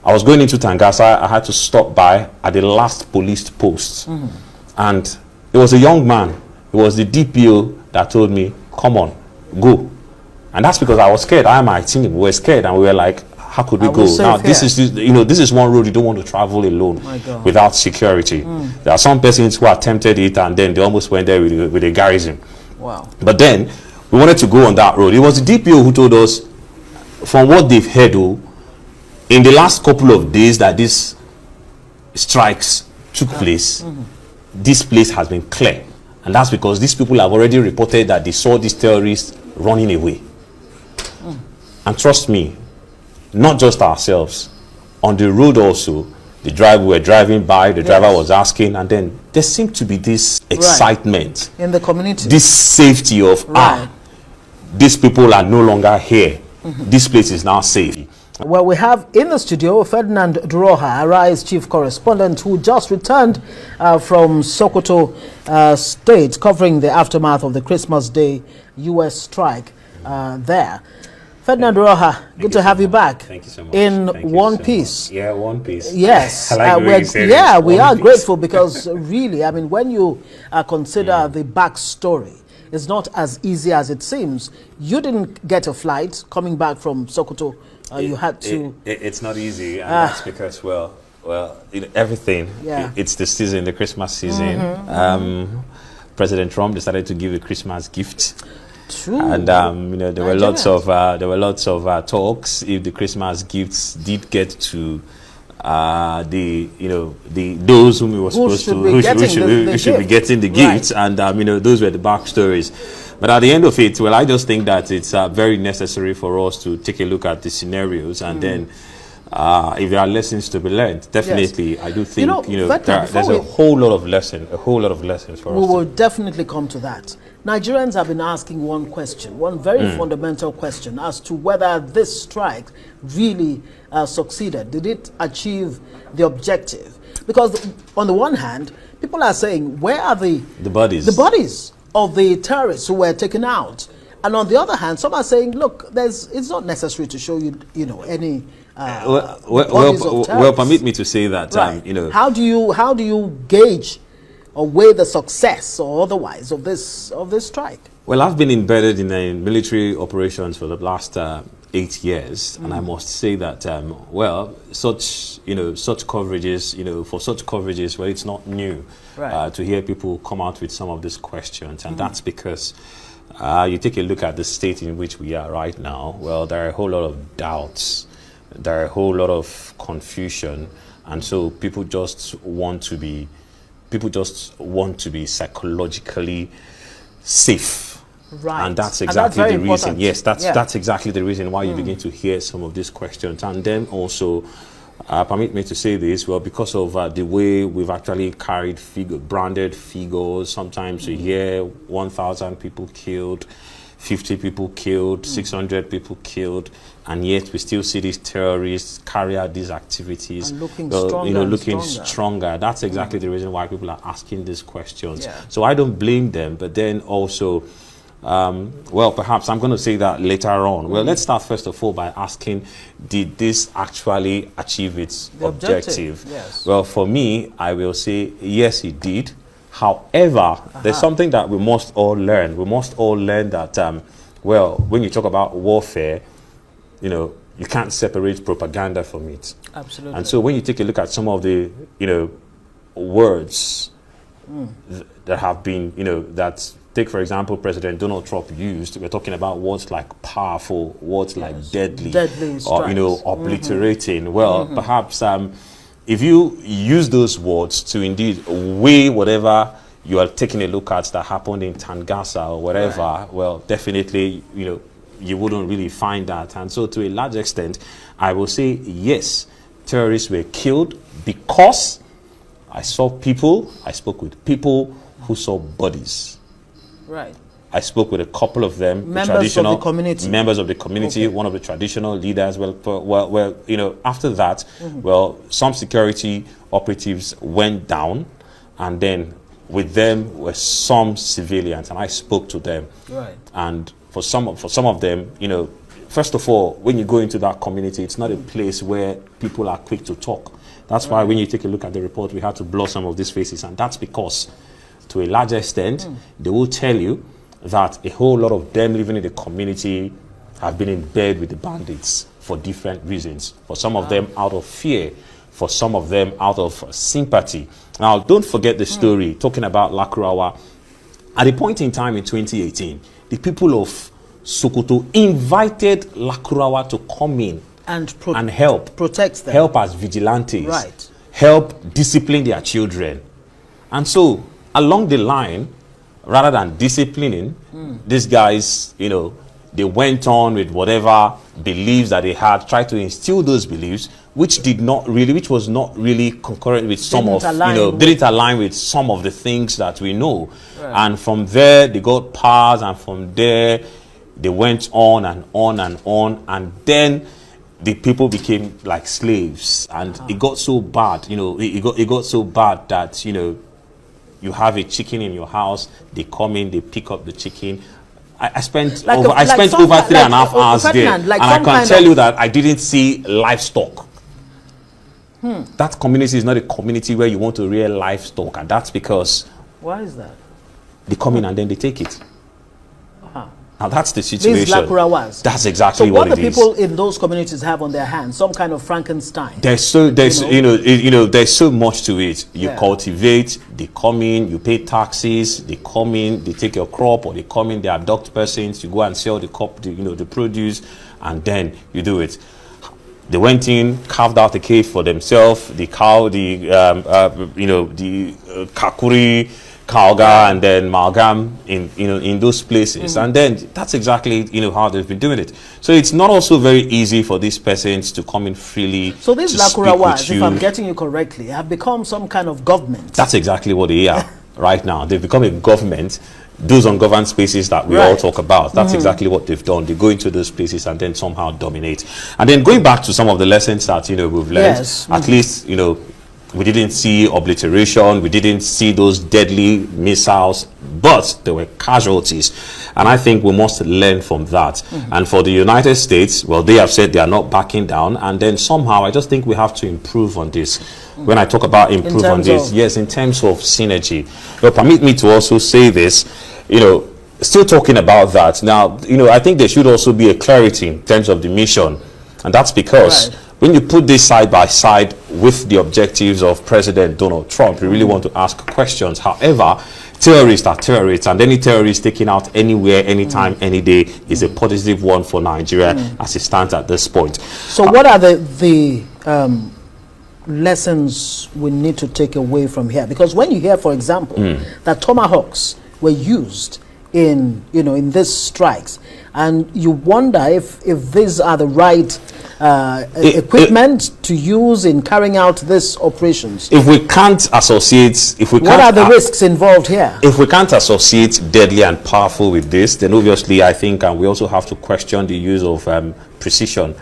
I was going into Tangasa. I had to stop by at the last police post. And it was a young man. It was the DPO that told me, come on, go. And that's because I was scared. I and my team were scared, and we were like, how could we go? Now, this is one road you don't want to travel alone without security. There are some persons who attempted it, and then they almost went there with a garrison. Wow. But then we wanted to go on that road. It was the DPO who told us, from what they've heard, in the last couple of days that these strikes took place, this place has been clear. And that's because these people have already reported that they saw these terrorists running away. And trust me, not just ourselves, on the road also, we were driving by, the driver was asking, and then there seemed to be this excitement in the community, this safety of these people are no longer here. This place is now safe. Well, we have in the studio Ferdinand Duroha, Arise chief correspondent, who just returned from Sokoto State, covering the aftermath of the Christmas Day U.S. strike there. Ferdinand Duroha, good to have you back. Thank you so much. In one piece. Yeah, one piece. Yes. We are grateful because really, I mean, when you consider the backstory, it's not as easy as it seems. You didn't get a flight coming back from Sokoto. You had to. It's not easy, and that's because, well, everything. It's the season, the Christmas season. President Trump decided to give a Christmas gift. True. And there were lots of talks if the Christmas gifts did get to those whom we were supposed to who should be getting the gifts, and those were the backstories. But at the end of it, well, I just think that it's very necessary for us to take a look at the scenarios, and then if there are lessons to be learned, definitely, I do think there's a whole lot of lessons for us. We will definitely come to that. Nigerians have been asking one question, one very fundamental question, as to whether this strike really succeeded. Did it achieve the objective? Because on the one hand, people are saying, where are the bodies? The bodies of the terrorists who were taken out. And on the other hand, some are saying, look, it's not necessary to show you, any well, permit me to say that, how do you gauge or weigh the success or otherwise of this strike? Well, I've been embedded in military operations for the last 8 years, and I must say that such coverages, well, it's not new to hear people come out with some of these questions, and that's because you take a look at the state in which we are right now. Well, there are a whole lot of doubts, there are a whole lot of confusion, and so people just want to be psychologically safe. Right. And that's exactly the reason. Yes, that's exactly the reason why you begin to hear some of these questions. And then also, permit me to say this, well, because of the way we've actually carried branded figures, sometimes you hear 1,000 people killed, 50 people killed, 600 people killed, and yet we still see these terrorists carry out these activities, and looking stronger. That's exactly the reason why people are asking these questions. So I don't blame them, but then also, well, perhaps I'm going to say that later on. Well, let's start first of all by asking, did this actually achieve its objective? Yes. Well, for me, I will say, yes, it did. However, there's something that we must all learn. We must all learn that, well, when you talk about warfare, you can't separate propaganda from it. Absolutely. And so when you take a look at some of the, words that have been, take, for example, President Donald Trump used, we're talking about words like powerful, words like deadly or, obliterating. Well, perhaps if you use those words to indeed weigh whatever you are taking a look at that happened in Tangasa or whatever, well, definitely, you wouldn't really find that. And so to a large extent, I will say, yes, terrorists were killed because I spoke with people who saw bodies. Right. I spoke with a couple of them, members of the community. One of the traditional leaders. Well, after that, well, some security operatives went down, and then with them were some civilians, and I spoke to them. Right. And for some of them, first of all, when you go into that community, it's not a place where people are quick to talk. That's why when you take a look at the report, we had to blur some of these faces, and that's because, to a large extent, they will tell you that a whole lot of them living in the community have been in bed with the bandits for different reasons. For some of them out of fear, for some of them out of sympathy. Now, don't forget the story, talking about Lakurawa. At a point in time in 2018, the people of Sokoto invited Lakurawa to come in and help. Protect them. Help as vigilantes. Right. Help discipline their children. And so, along the line, rather than disciplining, these guys, you know, they went on with whatever beliefs that they had, tried to instill those beliefs, which was not really concurrent with didn't align with some of the things that we know. Right. And from there, they got powers, and from there, they went on and on and on, and then the people became like slaves, and it got so bad, you know, it got so bad that, you know, you have a chicken in your house, they come in, they pick up the chicken. I spent over 3.5 hours there, and I can tell you that I didn't see livestock. That community is not a community where you want to rear livestock, and that's because... Why is that? They come in and then they take it. Now that's the situation. These Lakurawas. That's exactly what it is. So what the people in those communities have on their hands, some kind of Frankenstein. There's so much to it. You cultivate, they come in, you pay taxes, they come in, they take your crop, or they come in, they abduct persons, you go and sell the crop, the produce, and then you do it. They went in, carved out a cave for themselves, the cow, the Kakuri, Kauga, and then Malgam in those places, and then that's exactly how they've been doing it. So it's not also very easy for these persons to come in freely. So these Lakurawas, if I'm getting you correctly, have become some kind of government. That's exactly what they are right now. They've become a government. Those ungoverned spaces that we all talk about, that's exactly what they've done. They go into those places and then somehow dominate. And then going back to some of the lessons that we've learned, at least we didn't see obliteration, we didn't see those deadly missiles, but there were casualties. And I think we must learn from that. And for the United States, well, they have said they are not backing down. And then somehow, I just think we have to improve on this. When I talk about improve on this, yes, in terms of synergy. But permit me to also say this, still talking about that. Now, I think there should also be a clarity in terms of the mission. And that's because when you put this side by side with the objectives of President Donald Trump, you really want to ask questions. However, terrorists are terrorists, and any terrorist taken out anywhere, anytime, any day is a positive one for Nigeria as it stands at this point. So what are the lessons we need to take away from here? Because when you hear, for example, that Tomahawks were used in these strikes, and you wonder if these are the right equipment to use in carrying out these operations. If we can't associate, what are the risks involved here? If we can't associate deadly and powerful with this, then obviously I think we also have to question the use of precision.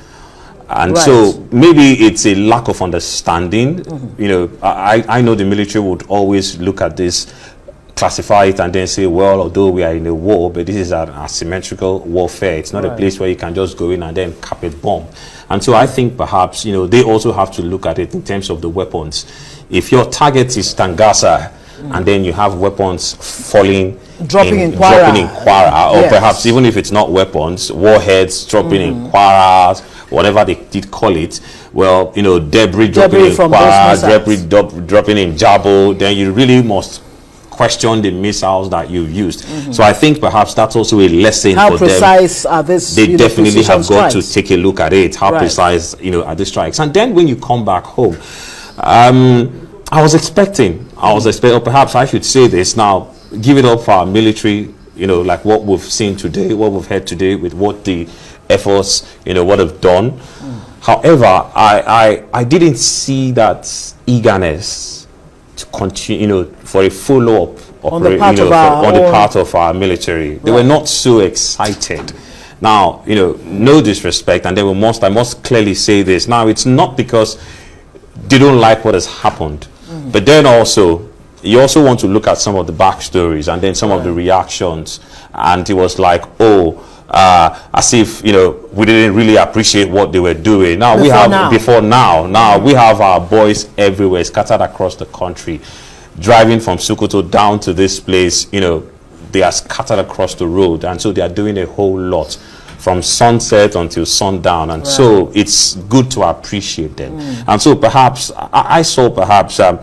And so maybe it's a lack of understanding. I know the military would always look at this, classify it, and then say, well, although we are in a war, but this is an asymmetrical warfare. It's not a place where you can just go in and then cap it bomb. And so I think perhaps, they also have to look at it in terms of the weapons. If your target is Tangasa, and then you have weapons dropping in Kwara, or perhaps even if it's not weapons, warheads dropping in Kwara, whatever they did call it, well, debris dropping in Kwara, debris dropping in Jabo, then you really must question the missiles that you've used. So I think perhaps that's also a lesson for them. How precise are these? They definitely have got to take a look at it. How precise, are the strikes? And then when you come back home, I was expecting, or perhaps I should say this now, give it up for our military, like what we've seen today, what we've heard today with what the efforts, what have done. However, I didn't see that eagerness to continue, for a follow-up on the part of our military. They were not so excited. Now, no disrespect, and I must clearly say this. Now, it's not because they don't like what has happened, but then you also want to look at some of the backstories and then some of the reactions. And it was like, as if, you know, we didn't really appreciate what they were doing. Now we have we have our boys everywhere, scattered across the country, driving from Sokoto down to this place. You know, they are scattered across the road, and so they are doing a whole lot from sunset until sundown, and so it's good to appreciate them. And so perhaps I saw perhaps a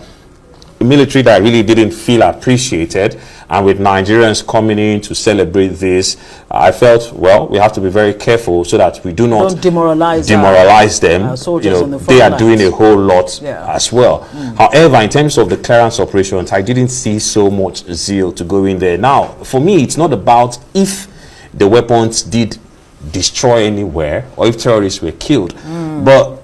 military that really didn't feel appreciated, and with Nigerians coming in to celebrate this, I felt, well, we have to be very careful so that we do not demoralize them. You know, they are doing a whole lot as well. However, in terms of the clearance operations, I didn't see so much zeal to go in there. Now, for me, it's not about if the weapons did destroy anywhere or if terrorists were killed, but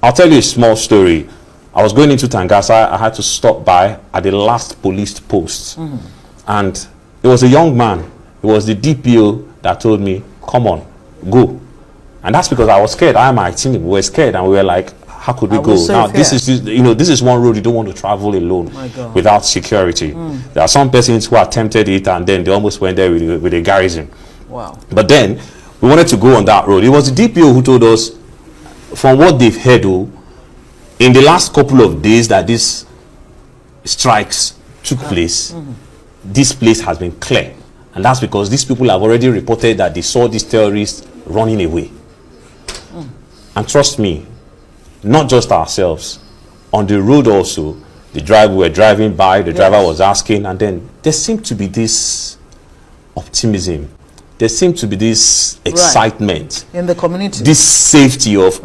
I'll tell you a small story. I was going into Tangasa. I had to stop by at the last police post, and it was a young man. It was the DPO that told me, come on, go. And that's because I was scared. I and my team, we were scared, and we were like, how could we go? Now this is, you know, this is one road you don't want to travel alone without security. There are some persons who attempted it, and then they almost went there with a garrison. Wow. But then we wanted to go on that road. It was the DPO who told us, from what they've heard, in the last couple of days that these strikes took place, this place has been clear. And that's because these people have already reported that they saw these terrorists running away. And trust me, not just ourselves, on the road also, we were driving by, the driver was asking, and then there seemed to be this optimism. There seemed to be this excitement in the community, this safety of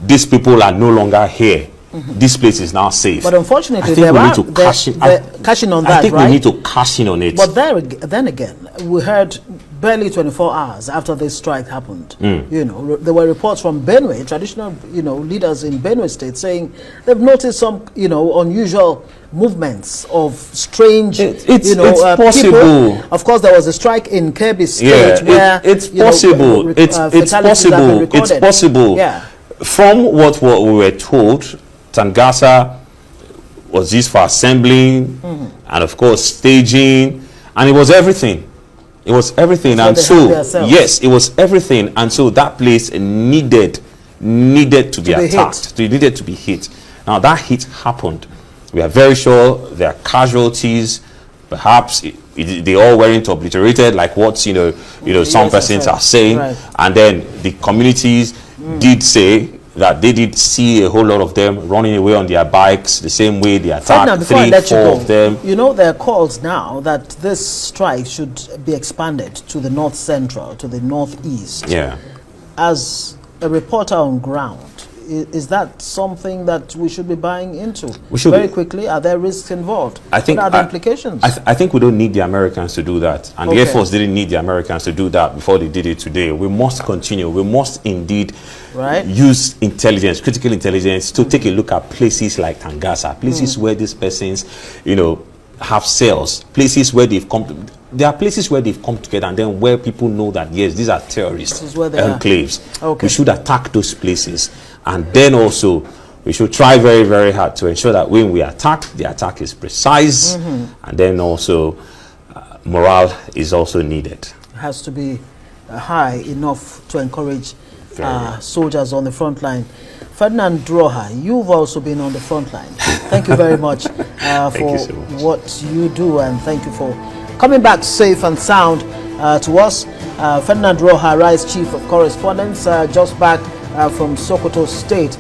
these people are no longer here. This place is now safe. But unfortunately, I think we need to cash in on that. I think we need to cash in on it. But then again, we heard barely 24 hours after this strike happened. You know, there were reports from Benue, traditional, you know, leaders in Benue State saying they've noticed some, you know, unusual movements of strange, it's possible. People. Of course, there was a strike in Kebbi State where it's possible. It's possible. It's possible. Yeah. From what we were told, Tangasa was used for assembling and of course staging, and it was everything. It was everything, and so yes, it was everything, and so that place needed to be attacked. It needed to be hit. Now that hit happened. We are very sure there are casualties. Perhaps they all weren't obliterated, like what some persons are saying, and then the communities did say that they did see a whole lot of them running away on their bikes the same way they attacked 3-4 of them. You know, there are calls now that this strike should be expanded to the north central, to the northeast. Yeah. As a reporter on ground, is that something that we should be buying into? Very quickly, are there risks involved? I think what are the implications? I think we don't need the Americans to do that, and the Air Force didn't need the Americans to do that before they did it today. We must continue. We must indeed use intelligence, critical intelligence, to take a look at places like Tangasa, places where these persons, you know, have cells, places where they've come. There are places where they've come together, and then where people know that yes, these are terrorist enclaves. We should attack those places, and then also we should try very, very hard to ensure that when we attack, the attack is precise, and then also morale is also needed. It has to be high enough to encourage soldiers on the front line. Ferdinand Droha, you've also been on the front line. Thank you very much for what you do, and thank you for coming back safe and sound to us. Ferdinand Droha, Rise Chief of Correspondence, just back from Sokoto State.